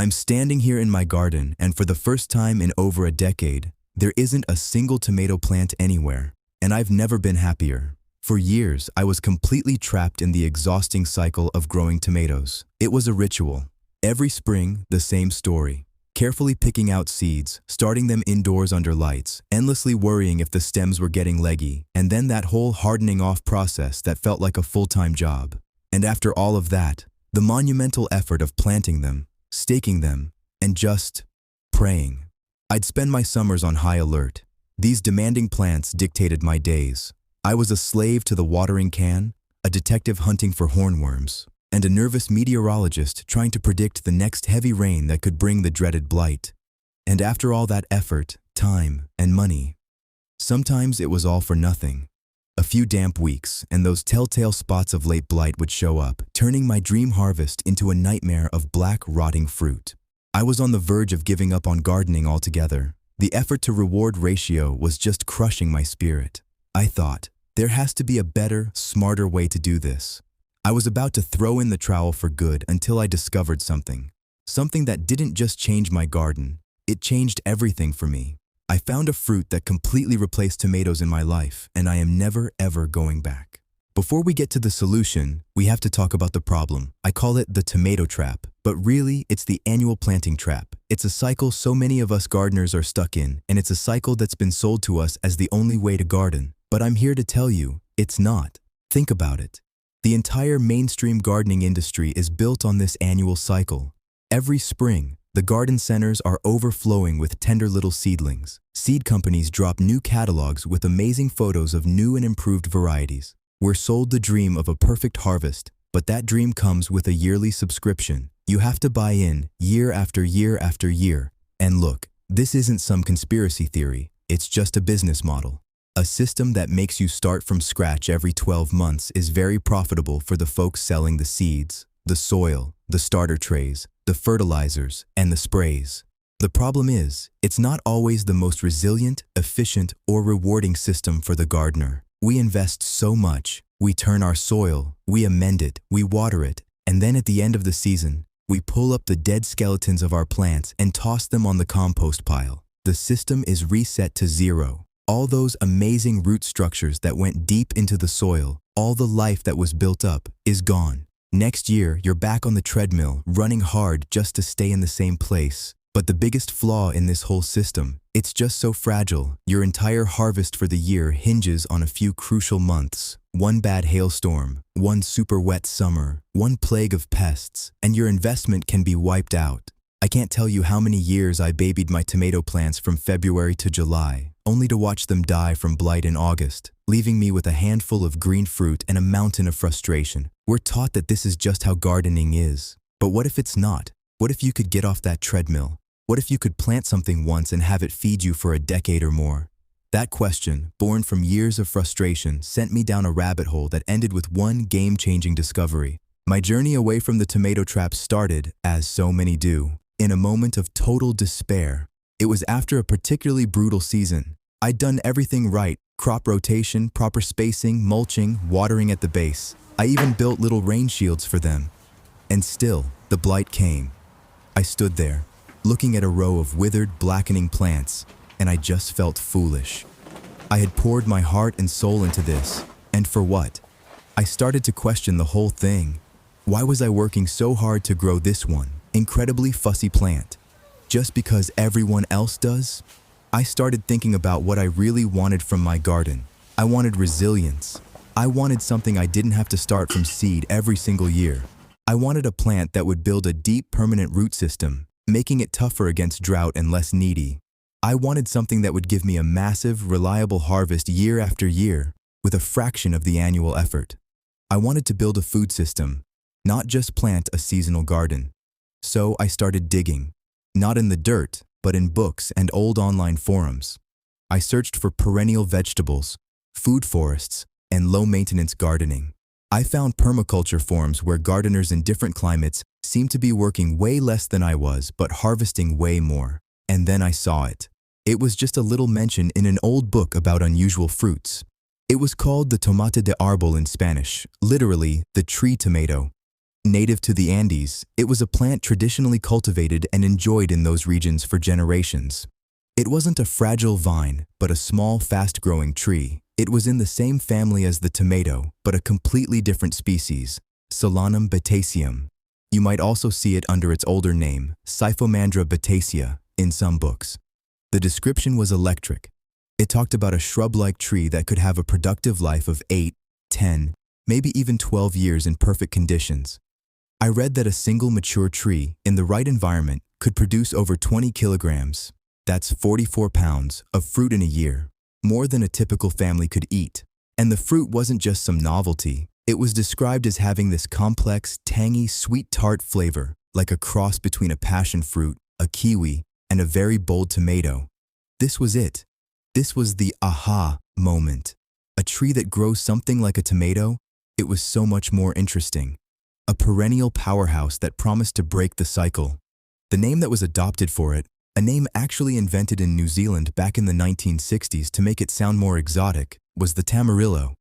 I'm standing here in my garden, and for the first time in over a decade, there isn't a single tomato plant anywhere, and I've never been happier. For years, I was completely trapped in the exhausting cycle of growing tomatoes. It was a ritual. Every spring, the same story. Carefully picking out seeds, starting them indoors under lights, endlessly worrying if the stems were getting leggy, and then that whole hardening off process that felt like a full-time job. And after all of that, the monumental effort of planting them, staking them, and just praying. I'd spend my summers on high alert. These demanding plants dictated my days. I was a slave to the watering can, a detective hunting for hornworms, and a nervous meteorologist trying to predict the next heavy rain that could bring the dreaded blight. And after all that effort, time, and money, sometimes it was all for nothing. A few damp weeks, and those telltale spots of late blight would show up, turning my dream harvest into a nightmare of black, rotting fruit. I was on the verge of giving up on gardening altogether. The effort-to-reward ratio was just crushing my spirit. I thought, there has to be a better, smarter way to do this. I was about to throw in the trowel for good until I discovered something. Something that didn't just change my garden, it changed everything for me. I found a fruit that completely replaced tomatoes in my life, and I am never ever going back. Before we get to the solution, we have to talk about the problem. I call it the tomato trap, but really, it's the annual planting trap. It's a cycle so many of us gardeners are stuck in, and it's a cycle that's been sold to us as the only way to garden. But I'm here to tell you, it's not. Think about it. The entire mainstream gardening industry is built on this annual cycle. Every spring, the garden centers are overflowing with tender little seedlings. Seed companies drop new catalogs with amazing photos of new and improved varieties. We're sold the dream of a perfect harvest, but that dream comes with a yearly subscription. You have to buy in year after year after year. And look, this isn't some conspiracy theory. It's just a business model. A system that makes you start from scratch every 12 months is very profitable for the folks selling the seeds, the soil, the starter trays, the fertilizers, and the sprays. The problem is, it's not always the most resilient, efficient, or rewarding system for the gardener. We invest so much, we turn our soil, we amend it, we water it, and then at the end of the season, we pull up the dead skeletons of our plants and toss them on the compost pile. The system is reset to zero. All those amazing root structures that went deep into the soil, all the life that was built up, is gone. Next year, you're back on the treadmill, running hard just to stay in the same place. But the biggest flaw in this whole system, it's just so fragile. Your entire harvest for the year hinges on a few crucial months. One bad hailstorm, one super wet summer, one plague of pests, and your investment can be wiped out. I can't tell you how many years I babied my tomato plants from February to July, only to watch them die from blight in August, leaving me with a handful of green fruit and a mountain of frustration. We're taught that this is just how gardening is. But what if it's not? What if you could get off that treadmill? What if you could plant something once and have it feed you for a decade or more? That question, born from years of frustration, sent me down a rabbit hole that ended with one game-changing discovery. My journey away from the tomato trap started, as so many do, in a moment of total despair. It was after a particularly brutal season. I'd done everything right: crop rotation, proper spacing, mulching, watering at the base. I even built little rain shields for them. And still, the blight came. I stood there, looking at a row of withered, blackening plants, and I just felt foolish. I had poured my heart and soul into this, and for what? I started to question the whole thing. Why was I working so hard to grow this one, incredibly fussy plant? Just because everyone else does? I started thinking about what I really wanted from my garden. I wanted resilience. I wanted something I didn't have to start from seed every single year. I wanted a plant that would build a deep, permanent root system, making it tougher against drought and less needy. I wanted something that would give me a massive, reliable harvest year after year, with a fraction of the annual effort. I wanted to build a food system, not just plant a seasonal garden. So I started digging, not in the dirt, but in books and old online forums. I searched for perennial vegetables, food forests, and low-maintenance gardening. I found permaculture forums where gardeners in different climates seemed to be working way less than I was, but harvesting way more. And then I saw it. It was just a little mention in an old book about unusual fruits. It was called the tomate de árbol in Spanish, literally the tree tomato. Native to the Andes, it was a plant traditionally cultivated and enjoyed in those regions for generations. It wasn't a fragile vine, but a small, fast-growing tree. It was in the same family as the tomato, but a completely different species, Solanum bateaceum. You might also see it under its older name, Scyphomandra batacea, in some books. The description was electric. It talked about a shrub-like tree that could have a productive life of 8, 10, maybe even 12 years in perfect conditions. I read that a single mature tree, in the right environment, could produce over 20 kilograms, that's 44 pounds, of fruit in a year, more than a typical family could eat. And the fruit wasn't just some novelty. It was described as having this complex, tangy, sweet tart flavor, like a cross between a passion fruit, a kiwi, and a very bold tomato. This was it. This was the aha moment. A tree that grows something like a tomato, it was so much more interesting. A perennial powerhouse that promised to break the cycle. The name that was adopted for it, a name actually invented in New Zealand back in the 1960s to make it sound more exotic, was the tamarillo.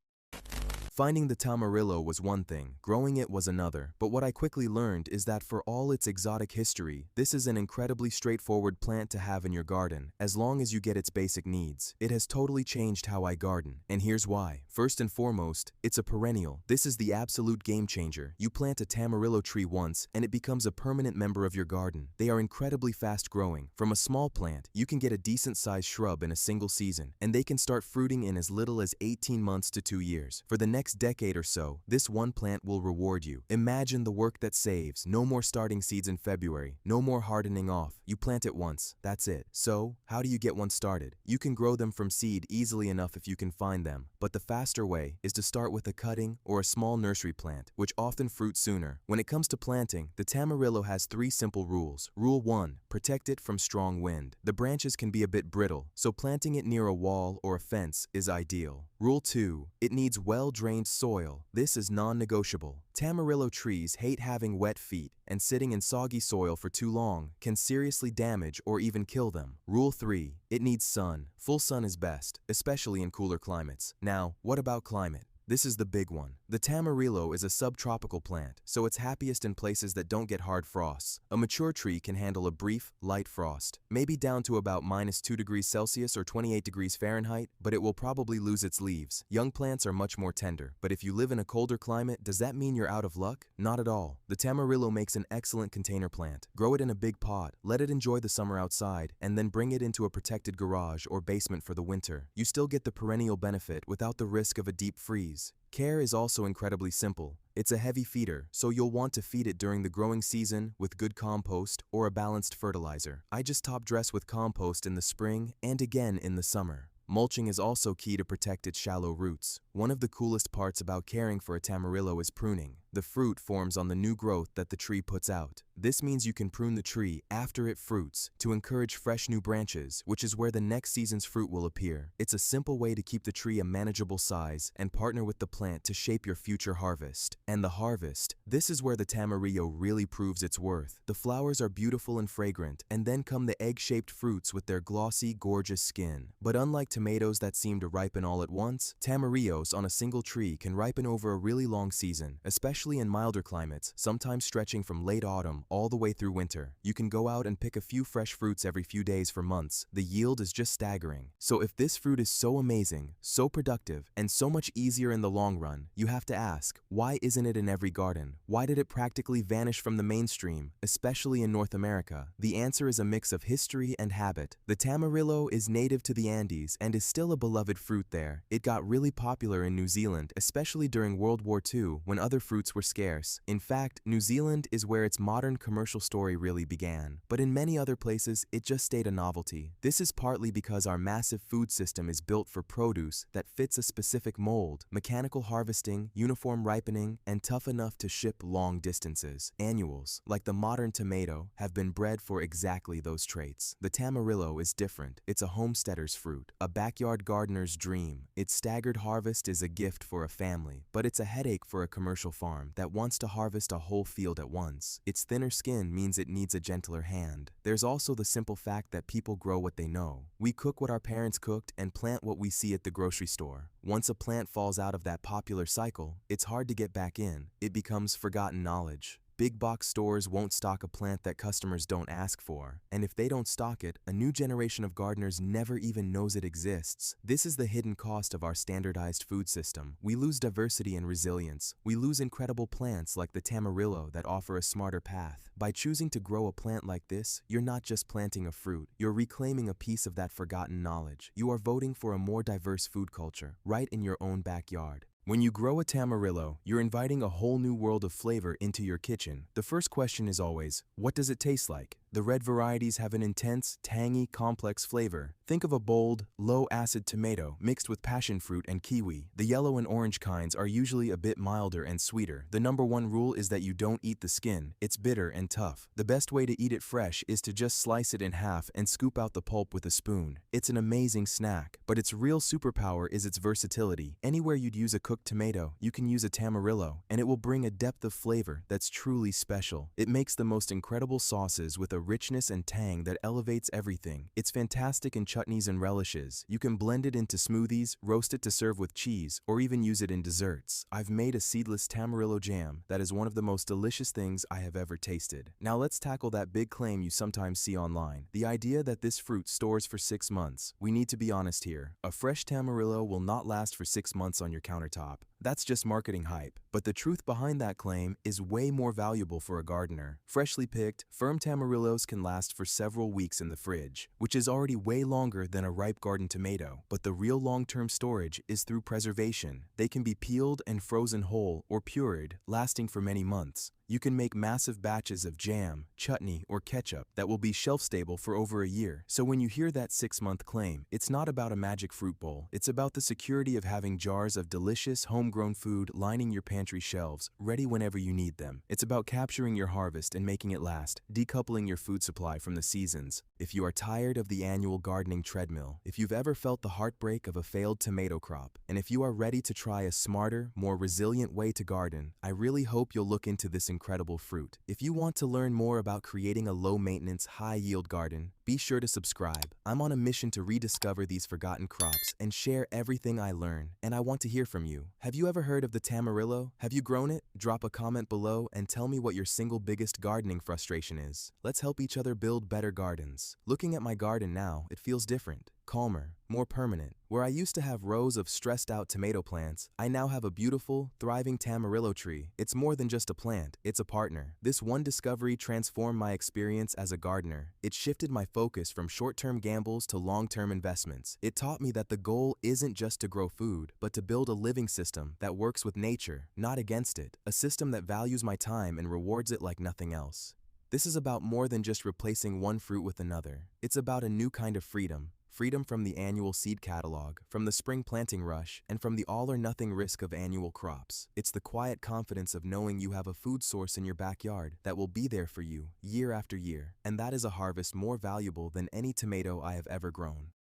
Finding the tamarillo was one thing, growing it was another, but what I quickly learned is that for all its exotic history, this is an incredibly straightforward plant to have in your garden, as long as you get its basic needs. It has totally changed how I garden, and here's why. First and foremost, it's a perennial. This is the absolute game changer. You plant a tamarillo tree once, and it becomes a permanent member of your garden. They are incredibly fast growing. From a small plant, you can get a decent-sized shrub in a single season, and they can start fruiting in as little as 18 months to 2 years. For the next decade or so, this one plant will reward you. Imagine the work that saves. No more starting seeds in February. No more hardening off. You plant it once. That's it. So, how do you get one started? You can grow them from seed easily enough if you can find them, but the faster way is to start with a cutting or a small nursery plant, which often fruit sooner. When it comes to planting, the tamarillo has 3 simple rules. Rule 1. Protect it from strong wind. The branches can be a bit brittle, so planting it near a wall or a fence is ideal. Rule 2. It needs well-drained soil. This is non-negotiable. Tamarillo trees hate having wet feet, and sitting in soggy soil for too long can seriously damage or even kill them. Rule 3. It needs sun. Full sun is best, especially in cooler climates. Now, what about climate? This is the big one. The tamarillo is a subtropical plant, so it's happiest in places that don't get hard frosts. A mature tree can handle a brief, light frost, maybe down to about -2°C or 28°F, but it will probably lose its leaves. Young plants are much more tender, but if you live in a colder climate, does that mean you're out of luck? Not at all. The tamarillo makes an excellent container plant. Grow it in a big pot, let it enjoy the summer outside, and then bring it into a protected garage or basement for the winter. You still get the perennial benefit without the risk of a deep freeze. Care is also incredibly simple. It's a heavy feeder, so you'll want to feed it during the growing season with good compost or a balanced fertilizer. I just top dress with compost in the spring and again in the summer. Mulching is also key to protect its shallow roots. One of the coolest parts about caring for a tamarillo is pruning. The fruit forms on the new growth that the tree puts out. This means you can prune the tree after it fruits to encourage fresh new branches, which is where the next season's fruit will appear. It's a simple way to keep the tree a manageable size and partner with the plant to shape your future harvest. And the harvest, this is where the tamarillo really proves its worth. The flowers are beautiful and fragrant, and then come the egg-shaped fruits with their glossy, gorgeous skin. But unlike tomatoes that seem to ripen all at once, tamarillos on a single tree can ripen over a really long season, especially in milder climates, sometimes stretching from late autumn all the way through winter. You can go out and pick a few fresh fruits every few days for months. The yield is just staggering. So if this fruit is so amazing, so productive, and so much easier in the long run, you have to ask, why isn't it in every garden? Why did it practically vanish from the mainstream, especially in North America? The answer is a mix of history and habit. The tamarillo is native to the Andes and is still a beloved fruit there. It got really popular in New Zealand, especially during World War II when other fruits were scarce. In fact, New Zealand is where its modern commercial story really began. But in many other places, it just stayed a novelty. This is partly because our massive food system is built for produce that fits a specific mold, mechanical harvesting, uniform ripening, and tough enough to ship long distances. Annuals, like the modern tomato, have been bred for exactly those traits. The tamarillo is different. It's a homesteader's fruit, a backyard gardener's dream. Its staggered harvest harvest is a gift for a family, but it's a headache for a commercial farm that wants to harvest a whole field at once. Its thinner skin means it needs a gentler hand. There's also the simple fact that people grow what they know. We cook what our parents cooked and plant what we see at the grocery store. Once a plant falls out of that popular cycle, it's hard to get back in. It becomes forgotten knowledge. Big box stores won't stock a plant that customers don't ask for, and if they don't stock it, a new generation of gardeners never even knows it exists. This is the hidden cost of our standardized food system. We lose diversity and resilience. We lose incredible plants like the tamarillo that offer a smarter path. By choosing to grow a plant like this, you're not just planting a fruit, you're reclaiming a piece of that forgotten knowledge. You are voting for a more diverse food culture, right in your own backyard. When you grow a tamarillo, you're inviting a whole new world of flavor into your kitchen. The first question is always, what does it taste like? The red varieties have an intense, tangy, complex flavor. Think of a bold, low-acid tomato mixed with passion fruit and kiwi. The yellow and orange kinds are usually a bit milder and sweeter. The number one rule is that you don't eat the skin. It's bitter and tough. The best way to eat it fresh is to just slice it in half and scoop out the pulp with a spoon. It's an amazing snack, but its real superpower is its versatility. Anywhere you'd use a cooked tomato, you can use a tamarillo, and it will bring a depth of flavor that's truly special. It makes the most incredible sauces with a richness and tang that elevates everything. It's fantastic in chutneys and relishes. You can blend it into smoothies, roast it to serve with cheese, or even use it in desserts. I've made a seedless tamarillo jam that is one of the most delicious things I have ever tasted. Now let's tackle that big claim you sometimes see online. The idea that this fruit stores for 6 months. We need to be honest here. A fresh tamarillo will not last for 6 months on your countertop. That's just marketing hype. But the truth behind that claim is way more valuable for a gardener. Freshly picked, firm tamarillos can last for several weeks in the fridge, which is already way longer than a ripe garden tomato. But the real long-term storage is through preservation. They can be peeled and frozen whole or pureed, lasting for many months. You can make massive batches of jam, chutney, or ketchup that will be shelf-stable for over a year. So when you hear that 6-month claim, it's not about a magic fruit bowl. It's about the security of having jars of delicious, homegrown food lining your pantry shelves, ready whenever you need them. It's about capturing your harvest and making it last, decoupling your food supply from the seasons. If you are tired of the annual gardening treadmill, if you've ever felt the heartbreak of a failed tomato crop, and if you are ready to try a smarter, more resilient way to garden, I really hope you'll look into this incredible fruit. If you want to learn more about creating a low-maintenance, high-yield garden, be sure to subscribe. I'm on a mission to rediscover these forgotten crops and share everything I learn, and I want to hear from you. Have you ever heard of the tamarillo? Have you grown it? Drop a comment below and tell me what your single biggest gardening frustration is. Let's help each other build better gardens. Looking at my garden now, it feels different. Calmer, more permanent. Where I used to have rows of stressed-out tomato plants, I now have a beautiful, thriving tamarillo tree. It's more than just a plant, it's a partner. This one discovery transformed my experience as a gardener. It shifted my focus from short-term gambles to long-term investments. It taught me that the goal isn't just to grow food, but to build a living system that works with nature, not against it. A system that values my time and rewards it like nothing else. This is about more than just replacing one fruit with another. It's about a new kind of freedom. Freedom from the annual seed catalog, from the spring planting rush, and from the all-or-nothing risk of annual crops. It's the quiet confidence of knowing you have a food source in your backyard that will be there for you year after year, and that is a harvest more valuable than any tomato I have ever grown.